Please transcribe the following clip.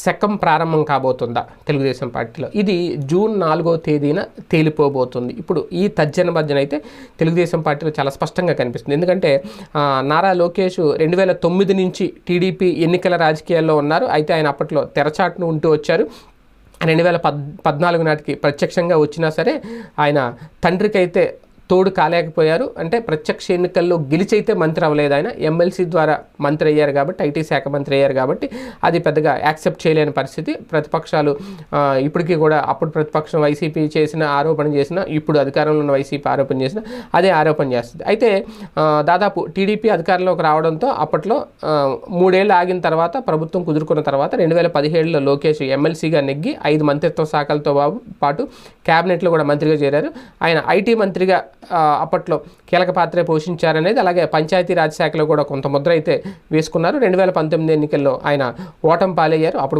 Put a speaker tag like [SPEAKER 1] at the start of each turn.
[SPEAKER 1] శకం ప్రారంభం కాబోతుందా తెలుగుదేశం పార్టీలో? ఇది జూన్ 4వ తేదీన తేలిపోబోతుంది. ఇప్పుడు ఈ తర్జన భర్జన అయితే తెలుగుదేశం పార్టీలో చాలా స్పష్టంగా కనిపిస్తుంది. ఎందుకంటే నారా లోకేష్ 2009 నుంచి టీడీపీ ఎన్నికల రాజకీయాల్లో ఉన్నారు. అయితే ఆయన అప్పట్లో తెరచాటును ఉంటూ వచ్చారు. 2014 నాటికి ప్రత్యక్షంగా వచ్చినా సరే ఆయన తండ్రికి అయితే తోడు కాలేకపోయారు. అంటే ప్రత్యక్ష ఎన్నికల్లో గెలిచైతే మంత్రి అవ్వలేదు. ఆయన ఎమ్మెల్సీ ద్వారా మంత్రి అయ్యారు కాబట్టి, ఐటీ శాఖ మంత్రి అయ్యారు కాబట్టి అది పెద్దగా యాక్సెప్ట్ చేయలేని పరిస్థితి. ప్రతిపక్షాలు ఇప్పటికీ కూడా అప్పుడు ప్రతిపక్షం వైసీపీ చేసిన ఆరోపణ చేసిన, ఇప్పుడు అధికారంలో ఉన్న వైసీపీ ఆరోపణ చేసిన అదే ఆరోపణ చేస్తుంది. అయితే దాదాపు టీడీపీ అధికారంలోకి రావడంతో అప్పట్లో 3 ఏళ్ళు ఆగిన తర్వాత ప్రభుత్వం కుదురుకున్న తర్వాత 2017లో లోకేష్ ఎమ్మెల్సీగా నెగ్గి 5 మంత్రిత్వ శాఖలతో పాటు క్యాబినెట్లో కూడా మంత్రిగా చేరారు. ఆయన ఐటీ మంత్రిగా అప్పట్లో కీలక పాత్ర పోషించారనేది, అలాగే పంచాయతీరాజ్ శాఖలో కూడా కొంత ముద్ర అయితే వేసుకున్నారు. 2019 ఎన్నికల్లో ఆయన ఓటమి పాలయ్యారు. అప్పుడు